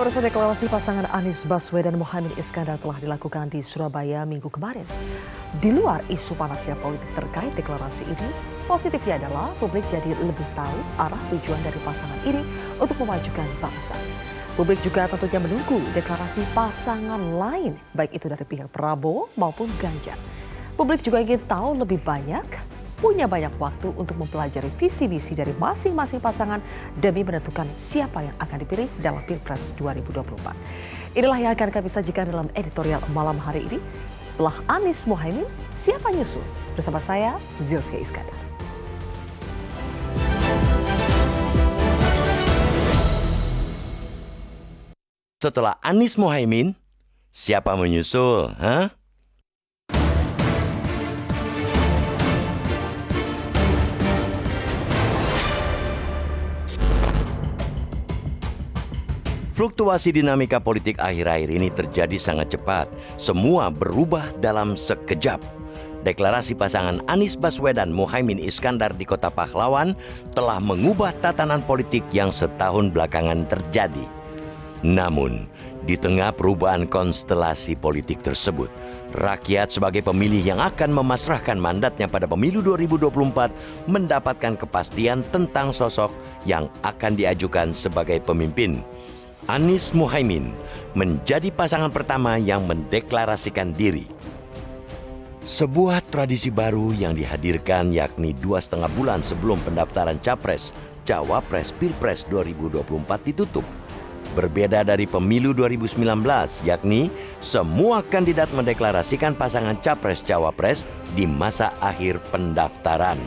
Pemirsa, deklarasi pasangan Anies Baswedan dan Muhaimin Iskandar telah dilakukan di Surabaya minggu kemarin. Di luar isu panasnya politik terkait deklarasi ini, positifnya adalah publik jadi lebih tahu arah tujuan dari pasangan ini untuk memajukan bangsa. Publik juga tentunya menunggu deklarasi pasangan lain, baik itu dari pihak Prabowo maupun Ganjar. Publik juga ingin tahu lebih banyak, punya banyak waktu untuk mempelajari visi misi dari masing-masing pasangan demi menentukan siapa yang akan dipilih dalam Pilpres 2024. Inilah yang akan kami sajikan dalam editorial malam hari ini. Setelah Anies Muhaimin, siapa nyusul? Bersama saya, Zilvia Iskandar. Setelah Anies Muhaimin, siapa menyusul? Fluktuasi dinamika politik akhir-akhir ini terjadi sangat cepat. Semua berubah dalam sekejap. Deklarasi pasangan Anies Baswedan Muhaimin Iskandar di Kota Pahlawan telah mengubah tatanan politik yang setahun belakangan terjadi. Namun, di tengah perubahan konstelasi politik tersebut, rakyat sebagai pemilih yang akan memasrahkan mandatnya pada pemilu 2024 mendapatkan kepastian tentang sosok yang akan diajukan sebagai pemimpin. Anies Muhaimin menjadi pasangan pertama yang mendeklarasikan diri. Sebuah tradisi baru yang dihadirkan yakni 2,5 bulan sebelum pendaftaran Capres, Cawapres, Pilpres 2024 ditutup. Berbeda dari pemilu 2019, yakni semua kandidat mendeklarasikan pasangan Capres, Cawapres di masa akhir pendaftaran.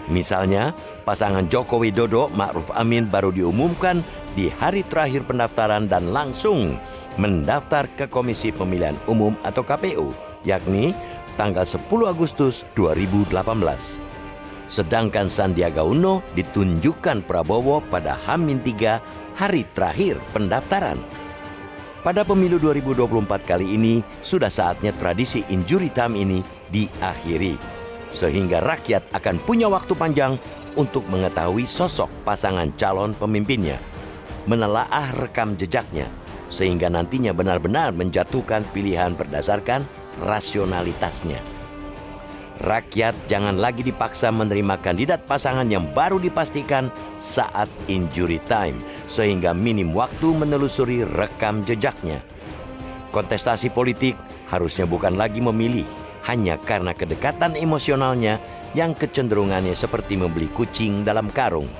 Misalnya, pasangan Joko Widodo Ma'ruf Amin baru diumumkan di hari terakhir pendaftaran dan langsung mendaftar ke Komisi Pemilihan Umum atau KPU, yakni tanggal 10 Agustus 2018. Sedangkan Sandiaga Uno ditunjukkan Prabowo pada H-3 hari terakhir pendaftaran. Pada pemilu 2024 kali ini, sudah saatnya tradisi injury time ini diakhiri. Sehingga rakyat akan punya waktu panjang untuk mengetahui sosok pasangan calon pemimpinnya, menelaah rekam jejaknya, sehingga nantinya benar-benar menjatuhkan pilihan berdasarkan rasionalitasnya. Rakyat jangan lagi dipaksa menerima kandidat pasangan yang baru dipastikan saat injury time, sehingga minim waktu menelusuri rekam jejaknya. Kontestasi politik harusnya bukan lagi memilih hanya karena kedekatan emosionalnya yang kecenderungannya seperti membeli kucing dalam karung.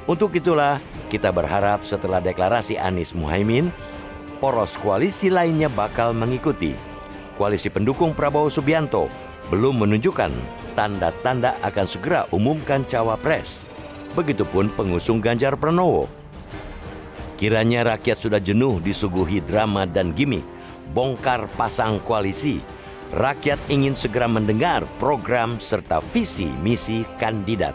Untuk itulah, kita berharap setelah deklarasi Anies Muhaimin, poros koalisi lainnya bakal mengikuti. Koalisi pendukung Prabowo Subianto belum menunjukkan tanda-tanda akan segera umumkan Cawapres. Begitupun pengusung Ganjar Pranowo. Kiranya rakyat sudah jenuh disuguhi drama dan gimmick, bongkar pasang koalisi. Rakyat ingin segera mendengar program serta visi misi kandidat.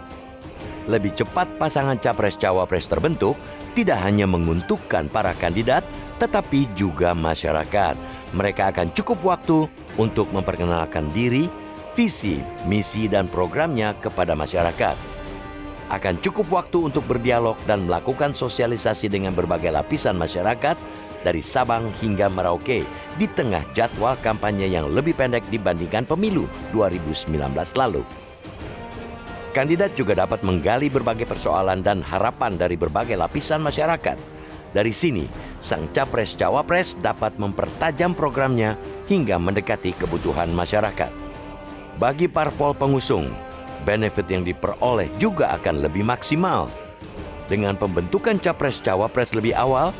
Lebih cepat pasangan Capres-Cawapres terbentuk tidak hanya menguntungkan para kandidat, tetapi juga masyarakat. Mereka akan cukup waktu untuk memperkenalkan diri, visi, misi, dan programnya kepada masyarakat. Akan cukup waktu untuk berdialog dan melakukan sosialisasi dengan berbagai lapisan masyarakat dari Sabang hingga Merauke di tengah jadwal kampanye yang lebih pendek dibandingkan pemilu 2019 lalu. Kandidat juga dapat menggali berbagai persoalan dan harapan dari berbagai lapisan masyarakat. Dari sini, sang Capres-Cawapres dapat mempertajam programnya hingga mendekati kebutuhan masyarakat. Bagi parpol pengusung, benefit yang diperoleh juga akan lebih maksimal. Dengan pembentukan Capres-Cawapres lebih awal,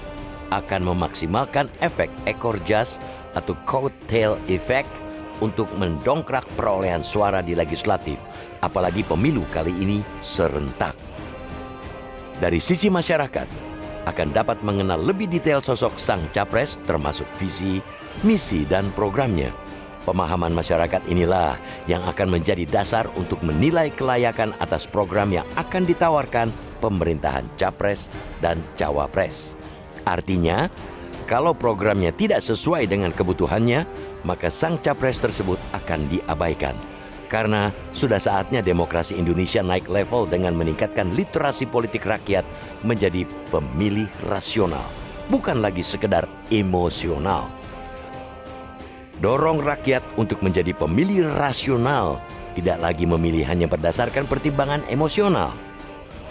akan memaksimalkan efek ekor jas atau coattail effect untuk mendongkrak perolehan suara di legislatif, apalagi pemilu kali ini serentak. Dari sisi masyarakat, akan dapat mengenal lebih detail sosok sang capres termasuk visi, misi, dan programnya. Pemahaman masyarakat inilah yang akan menjadi dasar untuk menilai kelayakan atas program yang akan ditawarkan pemerintahan Capres dan Cawapres. Artinya, kalau programnya tidak sesuai dengan kebutuhannya, maka sang capres tersebut akan diabaikan. Karena sudah saatnya demokrasi Indonesia naik level dengan meningkatkan literasi politik rakyat menjadi pemilih rasional, bukan lagi sekedar emosional. Dorong rakyat untuk menjadi pemilih rasional, tidak lagi memilih hanya berdasarkan pertimbangan emosional.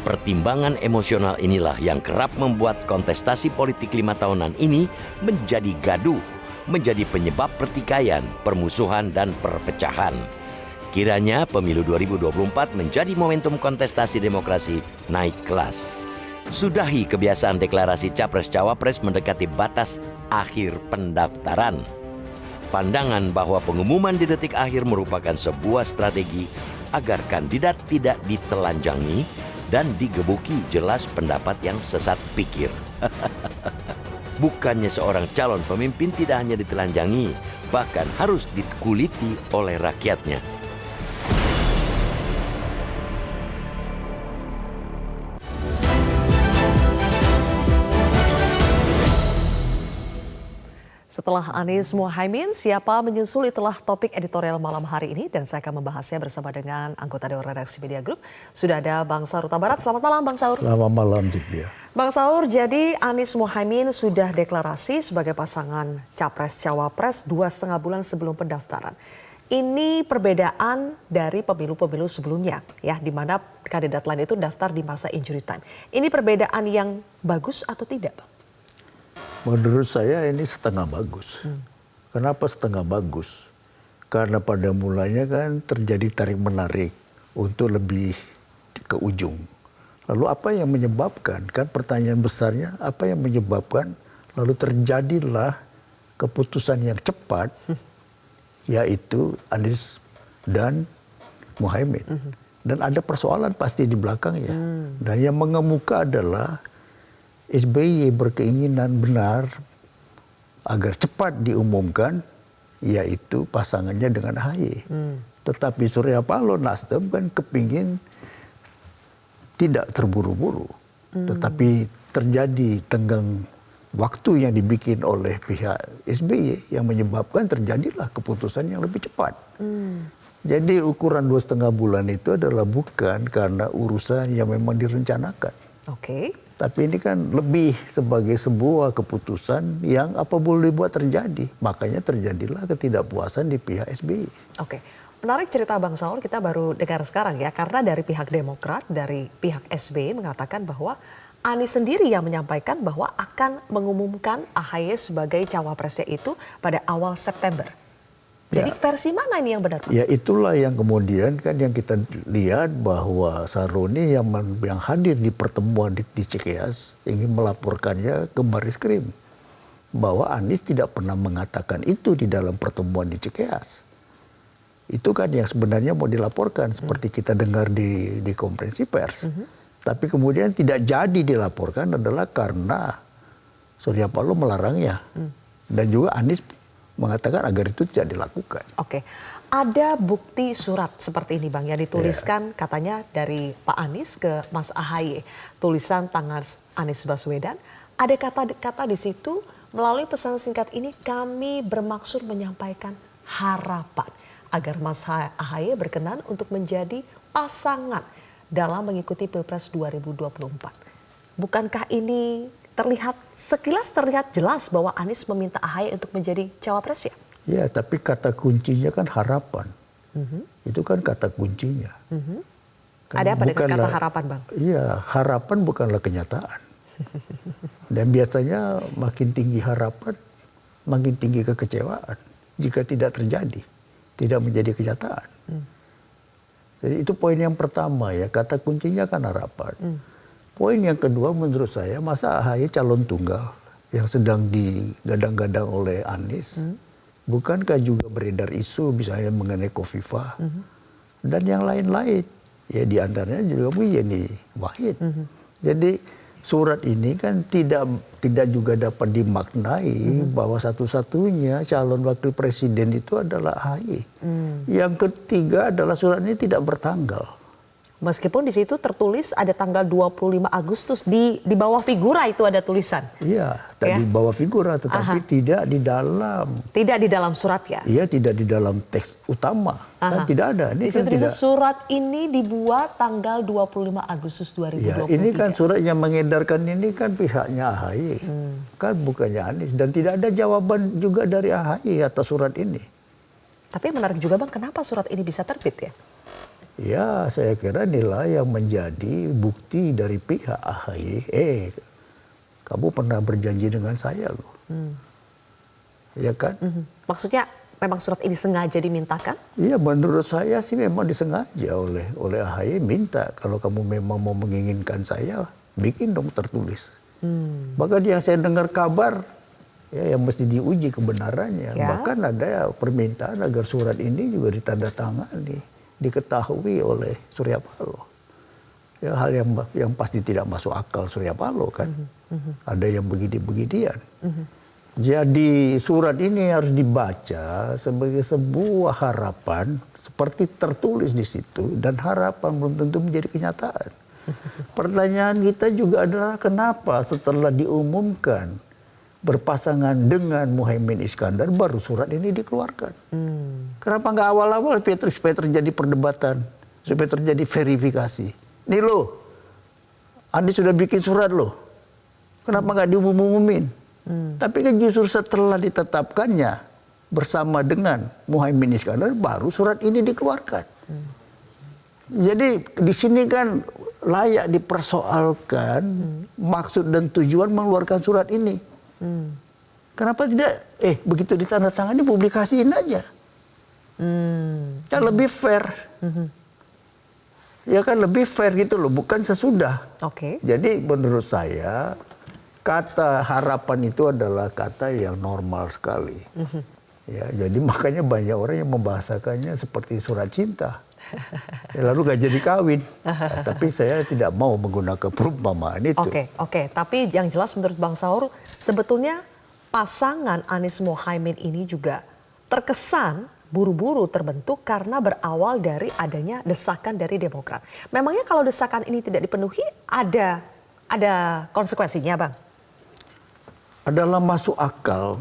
Pertimbangan emosional inilah yang kerap membuat kontestasi politik 5 tahunan ini menjadi gaduh, menjadi penyebab pertikaian, permusuhan, dan perpecahan. Kiranya pemilu 2024 menjadi momentum kontestasi demokrasi naik kelas. Sudahi kebiasaan deklarasi Capres-Cawapres mendekati batas akhir pendaftaran. Pandangan bahwa pengumuman di detik akhir merupakan sebuah strategi agar kandidat tidak ditelanjangi dan digebuki jelas pendapat yang sesat pikir. Bukannya seorang calon pemimpin tidak hanya ditelanjangi, bahkan harus dikuliti oleh rakyatnya. Setelah Anies Mohaimin, siapa menyusul itulah topik editorial malam hari ini dan saya akan membahasnya bersama dengan anggota Dewan Redaksi Media Group. Sudah ada Bang Saur Huta Barat. Selamat malam Bang Saur. Selamat malam Cipia. Bang Saur, jadi Anies Mohaimin sudah deklarasi sebagai pasangan Capres-Cawapres 2,5 bulan sebelum pendaftaran. Ini perbedaan dari pemilu-pemilu sebelumnya, ya, di mana kandidat lain itu daftar di masa injury time. Ini perbedaan yang bagus atau tidak, Bang? Menurut saya ini setengah bagus. Kenapa setengah bagus? Karena pada mulanya kan terjadi tarik-menarik untuk lebih ke ujung. Lalu apa yang menyebabkan? Kan pertanyaan besarnya, apa yang menyebabkan lalu terjadilah keputusan yang cepat, yaitu Anies dan Mohaimin. Dan ada persoalan pasti di belakangnya. Dan yang mengemuka adalah SBY berkeinginan benar agar cepat diumumkan, yaitu pasangannya dengan AHY. Tetapi Surya Paloh Nasdem kan kepingin tidak terburu-buru. Tetapi terjadi tenggang waktu yang dibikin oleh pihak SBY yang menyebabkan terjadilah keputusan yang lebih cepat. Jadi ukuran 2,5 bulan itu adalah bukan karena urusan yang memang direncanakan. Oke. Tapi ini kan lebih sebagai sebuah keputusan yang apa boleh dibuat terjadi. Makanya terjadilah ketidakpuasan di pihak SBY. Oke. Menarik cerita Bang Saur, kita baru dengar sekarang ya. Karena dari pihak Demokrat, dari pihak SBY mengatakan bahwa Anies sendiri yang menyampaikan bahwa akan mengumumkan AHY sebagai cawapresnya itu pada awal September. Jadi versi mana ini yang benar? Ya itulah yang kemudian kan yang kita lihat bahwa Saroni yang hadir di pertemuan di Cikeas ingin melaporkannya ke Barisskrim. Bahwa Anies tidak pernah mengatakan itu di dalam pertemuan di Cikeas. Itu kan yang sebenarnya mau dilaporkan seperti kita dengar di konferensi pers. Tapi kemudian tidak jadi dilaporkan adalah karena Surya Paloh melarangnya. Dan juga Anies mengatakan agar itu tidak dilakukan. Oke, ada bukti surat seperti ini Bang yang dituliskan katanya dari Pak Anies ke Mas AHY. Tulisan tangan Anies Baswedan. Ada kata-kata di situ, melalui pesan singkat ini kami bermaksud menyampaikan harapan agar Mas AHY berkenan untuk menjadi pasangan dalam mengikuti Pilpres 2024. Bukankah ini sekilas terlihat jelas bahwa Anies meminta AHY untuk menjadi cawapres ya? Ya, tapi kata kuncinya kan harapan. Itu kan kata kuncinya. Kan ada apa dengan kata harapan, Bang? Iya, harapan bukanlah kenyataan. Dan biasanya makin tinggi harapan, makin tinggi kekecewaan. Jika tidak terjadi, tidak menjadi kenyataan. Jadi itu poin yang pertama ya, kata kuncinya kan harapan. Poin yang kedua menurut saya, masa AHY calon tunggal yang sedang digadang-gadang oleh Anies, bukankah juga beredar isu misalnya mengenai Khofifah dan yang lain-lain, ya diantaranya juga Bu Yeni Wahid. Jadi surat ini kan tidak juga dapat dimaknai bahwa satu-satunya calon wakil presiden itu adalah AHY. Yang ketiga adalah surat ini tidak bertanggal. Meskipun di situ tertulis ada tanggal 25 Agustus di bawah figura itu ada tulisan. Iya, di bawah figura, tetapi tidak di dalam. Tidak di dalam surat ya? Iya, tidak di dalam teks utama. Kan tidak ada. Di situ surat ini dibuat tanggal 25 Agustus 2023. Ya, ini kan surat yang mengedarkan ini kan pihaknya AHY. Kan bukannya Anies. Dan tidak ada jawaban juga dari AHY atas surat ini. Tapi menarik juga Bang, kenapa surat ini bisa terbit ya? Ya, saya kira inilah yang menjadi bukti dari pihak AHY. Kamu pernah berjanji dengan saya loh. Ya kan? Maksudnya memang surat ini sengaja dimintakan? Iya, menurut saya sih memang disengaja oleh AHY minta. Kalau kamu memang mau menginginkan saya, bikin dong tertulis. Bahkan yang saya dengar kabar, ya yang mesti diuji kebenarannya. Ya. Bahkan ada permintaan agar surat ini juga ditandatangani, diketahui oleh Surya Paloh. Ya, hal yang pasti tidak masuk akal Surya Paloh kan. Ada yang begini-beginian. Jadi surat ini harus dibaca sebagai sebuah harapan seperti tertulis di situ, dan harapan belum tentu menjadi kenyataan. Pertanyaan kita juga adalah kenapa setelah diumumkan berpasangan dengan Muhaimin Iskandar baru surat ini dikeluarkan? Kenapa nggak awal-awal supaya terjadi perdebatan, supaya terjadi verifikasi? Nih loh, Anies sudah bikin surat loh, kenapa nggak diumum-umumin? Tapi kan justru setelah ditetapkannya bersama dengan Muhaimin Iskandar baru surat ini dikeluarkan. Jadi di sini kan layak dipersoalkan maksud dan tujuan mengeluarkan surat ini. Kenapa tidak begitu ditandatangani publikasiin aja? Kan lebih fair. Ya kan lebih fair gitu loh, bukan sesudah. Jadi menurut saya kata harapan itu adalah kata yang normal sekali. Ya, jadi makanya banyak orang yang membahasakannya seperti surat cinta. Ya, lalu gak jadi kawin. Tapi saya tidak mau menggunakan perumpamaan itu. Oke. Tapi yang jelas menurut Bang Saur, sebetulnya pasangan Anies Muhaimin ini juga terkesan buru-buru terbentuk karena berawal dari adanya desakan dari Demokrat. Memangnya kalau desakan ini tidak dipenuhi ada konsekuensinya, Bang? Adalah masuk akal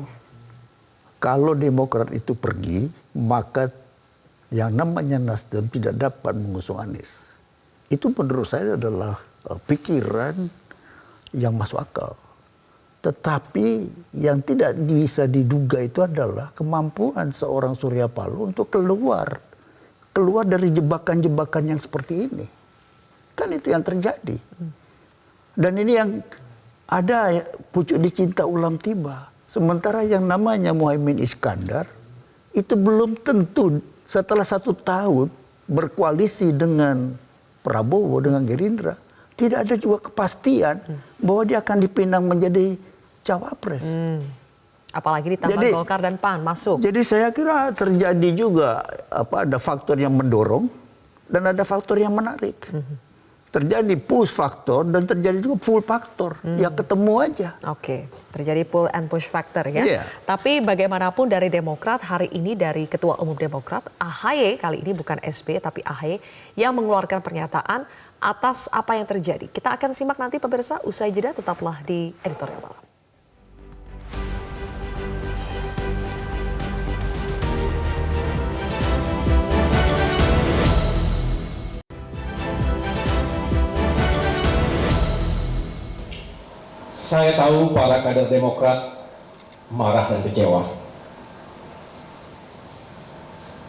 kalau Demokrat itu pergi, maka yang namanya Nasdem tidak dapat mengusung Anies. Itu menurut saya adalah pikiran yang masuk akal. Tetapi yang tidak bisa diduga itu adalah kemampuan seorang Surya Paloh untuk keluar dari jebakan-jebakan yang seperti ini. Kan itu yang terjadi. Dan ini yang ada pucuk dicinta ulam tiba. Sementara yang namanya Muhaimin Iskandar itu belum tentu setelah 1 tahun berkoalisi dengan Prabowo, dengan Gerindra, tidak ada juga kepastian bahwa dia akan dipinang menjadi cawapres. Apalagi ditambah Golkar dan PAN masuk. Jadi saya kira terjadi juga ada faktor yang mendorong dan ada faktor yang menarik. Terjadi push faktor dan terjadi juga pull faktor. Ya ketemu aja. Terjadi pull and push factor ya. Yeah. Tapi bagaimanapun dari Demokrat hari ini, dari Ketua Umum Demokrat, AHY kali ini bukan SB tapi AHY yang mengeluarkan pernyataan atas apa yang terjadi. Kita akan simak nanti pemirsa, usai jeda tetaplah di Editorial Malam. Saya tahu para kader Demokrat marah dan kecewa.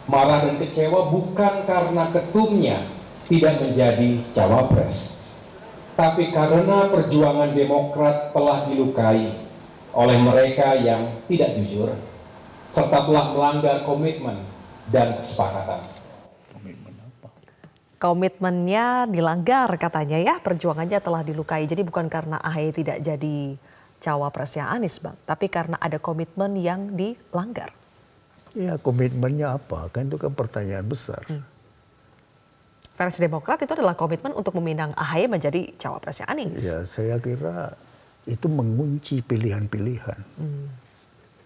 Marah dan kecewa bukan karena ketumnya tidak menjadi cawapres, tapi karena perjuangan Demokrat telah dilukai oleh mereka yang tidak jujur, serta telah melanggar komitmen dan kesepakatan. Komitmennya dilanggar katanya ya, perjuangannya telah dilukai. Jadi bukan karena AHY tidak jadi cawapresnya Anies, Bang, tapi karena ada komitmen yang dilanggar. Ya, komitmennya apa? Kan itu kan pertanyaan besar. Versi Demokrat itu adalah komitmen untuk meminang AHY menjadi cawapresnya Anies. Ya, saya kira itu mengunci pilihan-pilihan.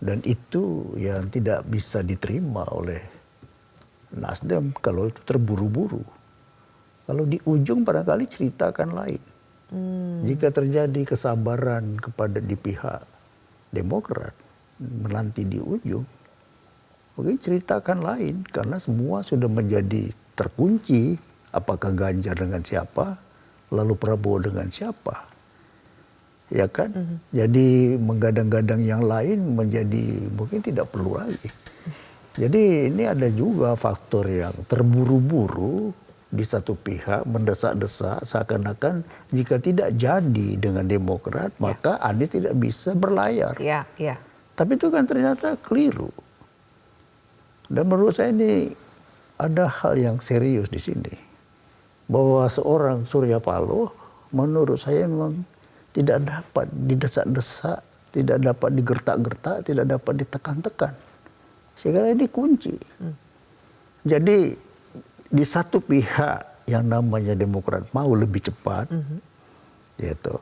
Dan itu yang tidak bisa diterima oleh Nasdem kalau itu terburu-buru. Kalau di ujung barangkali cerita akan lain. Jika terjadi kesabaran kepada di pihak Demokrat menanti di ujung, mungkin cerita akan lain karena semua sudah menjadi terkunci. Apakah Ganjar dengan siapa, lalu Prabowo dengan siapa, ya kan? Jadi menggadang-gadang yang lain menjadi mungkin tidak perlu lagi. Jadi ini ada juga faktor yang terburu-buru di satu pihak mendesak-desak seakan-akan jika tidak jadi dengan Demokrat maka Anies tidak bisa berlayar. Ya, ya. Tapi itu kan ternyata keliru. Dan menurut saya ini ada hal yang serius di sini. Bahwa seorang Surya Paloh menurut saya memang tidak dapat didesak-desak, tidak dapat digertak-gertak, tidak dapat ditekan-tekan. Saya kira ini kunci. Jadi di satu pihak yang namanya Demokrat mau lebih cepat, yaitu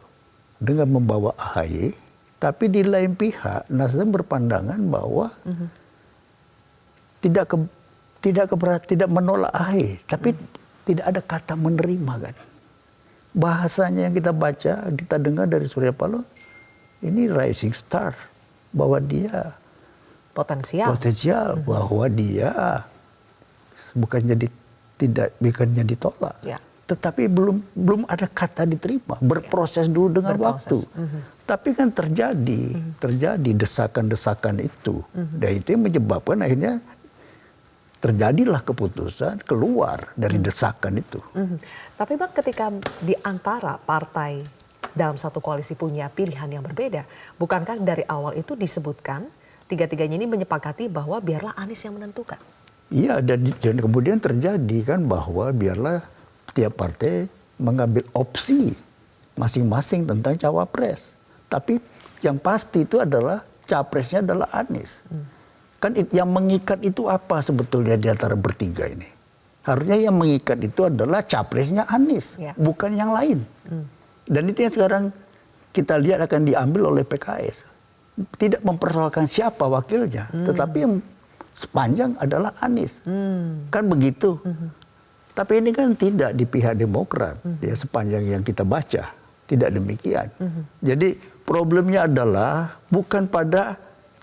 dengan membawa AHY, tapi di lain pihak Nasdem berpandangan bahwa tidak menolak AHY, tapi tidak ada kata menerima kan. Bahasanya yang kita baca, kita dengar dari Surya Paloh, ini rising star, bahwa dia Potensial. bahwa dia bukannya ditolak, tetapi belum ada kata diterima, berproses dulu dengan waktu. Tapi kan terjadi desakan-desakan itu, dan itu yang menyebabkan akhirnya terjadilah keputusan keluar dari desakan itu. Tapi Bang, ketika di antara partai dalam satu koalisi punya pilihan yang berbeda, bukankah dari awal itu disebutkan tiga-tiganya ini menyepakati bahwa biarlah Anies yang menentukan? Iya, dan kemudian terjadi kan bahwa biarlah tiap partai mengambil opsi masing-masing tentang cawapres. Tapi yang pasti itu adalah capresnya adalah Anies. Kan yang mengikat itu apa sebetulnya di antara bertiga ini? Harusnya yang mengikat itu adalah capresnya Anies, bukan yang lain. Dan itu yang sekarang kita lihat akan diambil oleh PKS. Tidak mempersoalkan siapa wakilnya, tetapi yang sepanjang adalah Anies. Kan begitu. Tapi ini kan tidak di pihak Demokrat, ya, sepanjang yang kita baca. Tidak demikian. Jadi problemnya adalah bukan pada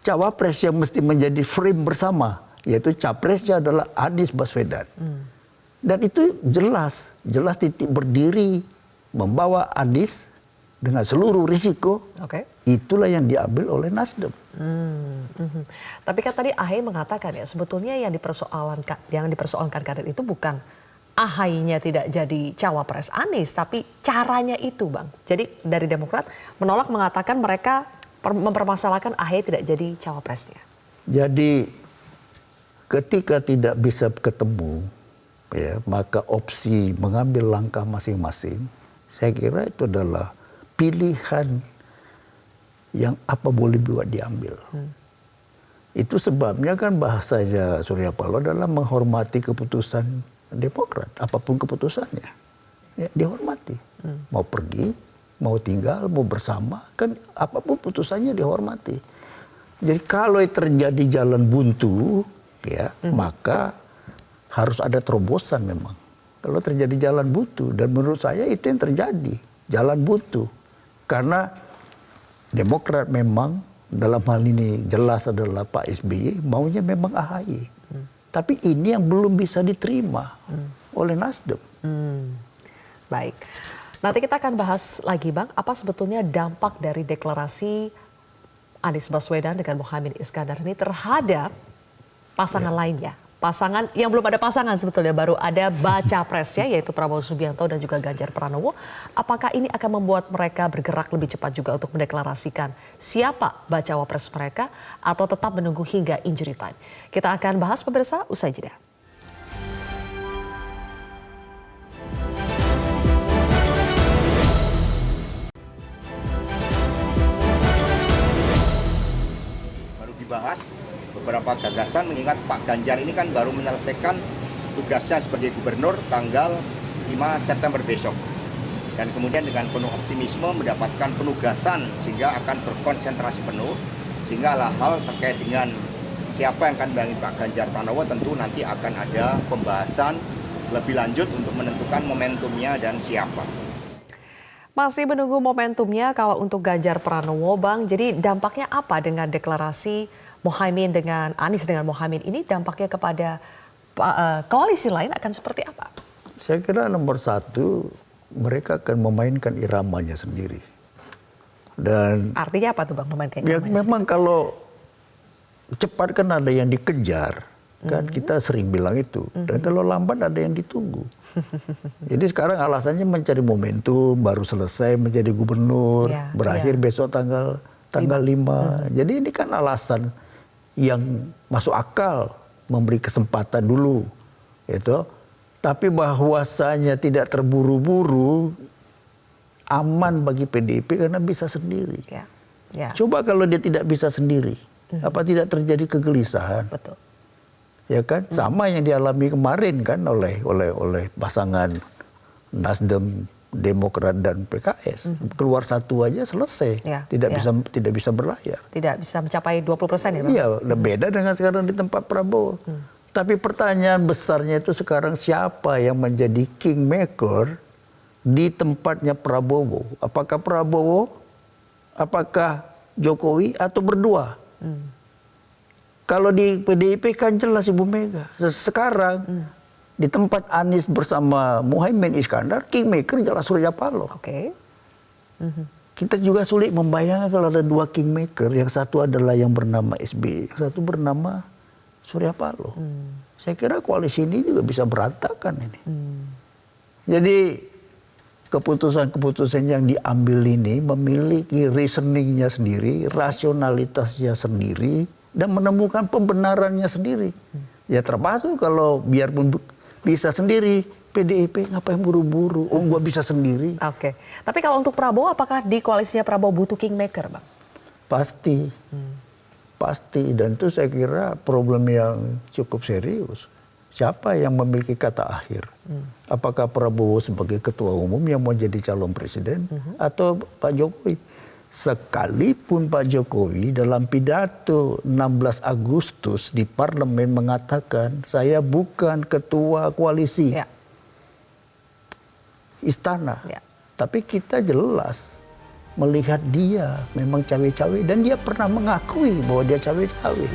cawapres yang mesti menjadi frame bersama, yaitu capresnya adalah Anies Baswedan. Dan itu jelas titik berdiri membawa Anies dengan seluruh risiko. Itulah yang diambil oleh Nasdem. Tapi kan tadi AHY mengatakan ya sebetulnya yang dipersoalkan kader itu bukan AHY-nya tidak jadi cawapres Anies, tapi caranya itu, Bang. Jadi dari Demokrat menolak, mengatakan mereka mempermasalahkan AHY tidak jadi cawapresnya. Jadi ketika tidak bisa ketemu, ya, maka opsi mengambil langkah masing-masing, saya kira itu adalah pilihan yang apa boleh buat diambil. Itu sebabnya kan bahasanya Surya Paloh adalah menghormati keputusan Demokrat, apapun keputusannya, ya, dihormati. Mau pergi, mau tinggal, mau bersama, kan apapun putusannya dihormati. Jadi kalau terjadi jalan buntu, ya, maka harus ada terobosan memang. Kalau terjadi jalan buntu, dan menurut saya itu yang terjadi, jalan buntu. Karena Demokrat memang dalam hal ini jelas adalah Pak SBY maunya memang AHY. Tapi ini yang belum bisa diterima oleh Nasdem. Baik. Nanti kita akan bahas lagi, Bang, apa sebetulnya dampak dari deklarasi Anies Baswedan dengan Muhaimin Iskandar ini terhadap pasangan lainnya. Pasangan yang belum ada pasangan sebetulnya, baru ada baca presnya yaitu Prabowo Subianto dan juga Ganjar Pranowo. Apakah ini akan membuat mereka bergerak lebih cepat juga untuk mendeklarasikan siapa bacawa pres mereka atau tetap menunggu hingga injury time? Kita akan bahas pemirsa usai jeda. Baru dibahas beberapa gagasan, mengingat Pak Ganjar ini kan baru menyelesaikan tugasnya sebagai gubernur tanggal 5 September besok. Dan kemudian dengan penuh optimisme mendapatkan penugasan sehingga akan berkonsentrasi penuh. Sehingga hal terkait dengan siapa yang akan mendampingi Pak Ganjar Pranowo tentu nanti akan ada pembahasan lebih lanjut untuk menentukan momentumnya dan siapa. Masih menunggu momentumnya kalau untuk Ganjar Pranowo, Bang. Jadi dampaknya apa dengan deklarasi Muhaimin dengan Anies dengan Muhaimin ini, dampaknya kepada koalisi lain akan seperti apa? Saya kira nomor satu, mereka akan memainkan iramanya sendiri. Dan Artinya apa tuh Bang, memainkan ya, iramanya memang kalau cepat kan ada yang dikejar. Kan kita sering bilang itu. Dan kalau lambat ada yang ditunggu. Jadi sekarang alasannya mencari momentum, baru selesai menjadi gubernur, Ya, berakhir ya. besok tanggal 5. Jadi ini kan alasan yang masuk akal, memberi kesempatan dulu. Gitu. Tapi bahwasanya tidak terburu-buru, aman bagi PDIP karena bisa sendiri. Ya, ya. Coba kalau dia tidak bisa sendiri, apa tidak terjadi kegelisahan? Betul. Ya kan, sama yang dialami kemarin kan oleh pasangan Nasdem, Demokrat dan PKS. Keluar satu aja selesai, Ya, tidak ya. bisa berlayar. Tidak bisa mencapai 20% ya Bang? Iya, udah beda dengan sekarang di tempat Prabowo. Tapi pertanyaan besarnya itu sekarang siapa yang menjadi kingmaker di tempatnya Prabowo? Apakah Prabowo, apakah Jokowi, atau berdua? Kalau di PDIP kan jelas Ibu Mega. Sekarang di tempat Anies bersama Muhaimin Iskandar, kingmaker jelas Surya Paloh. Oke. Kita juga sulit membayangkan kalau ada dua kingmaker. Yang satu adalah yang bernama SBY, yang satu bernama Surya Paloh. Saya kira koalisi ini juga bisa berantakan ini. Jadi keputusan-keputusan yang diambil ini memiliki reasoningnya sendiri, rasionalitasnya sendiri, dan menemukan pembenarannya sendiri. Ya termasuk kalau biarpun bisa sendiri, PDIP ngapain buru-buru? Oh, gua bisa sendiri. Oke. Tapi kalau untuk Prabowo, apakah di koalisinya Prabowo butuh kingmaker, Bang? Pasti. Pasti. Dan itu saya kira problem yang cukup serius. Siapa yang memiliki kata akhir? Apakah Prabowo sebagai ketua umum yang mau jadi calon presiden? Atau Pak Jokowi? Sekalipun Pak Jokowi dalam pidato 16 Agustus di parlemen mengatakan, saya bukan ketua koalisi Ya. istana. Ya. Tapi kita jelas melihat dia memang cawe-cawe dan dia pernah mengakui bahwa dia cawe-cawe.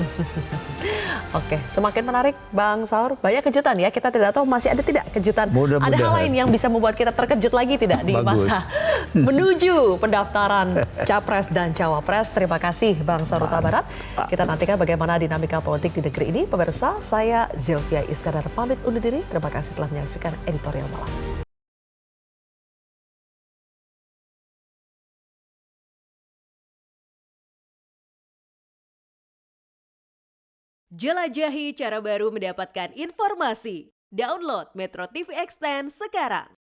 Oke, semakin menarik Bang Saur. Banyak kejutan ya, kita tidak tahu masih ada tidak kejutan. Mudah-mudahan. Ada hal lain yang bisa membuat kita terkejut lagi tidak di Bagus. masa menuju pendaftaran Capres dan Cawapres. Terima kasih Bang Saur Huta Barat. Kita nantikan bagaimana dinamika politik di negeri ini. Pemirsa, saya Zilvia Iskandar pamit undur diri. Terima kasih telah menyaksikan editorial malam. Jelajahi cara baru mendapatkan informasi. Download Metro TV Extend sekarang.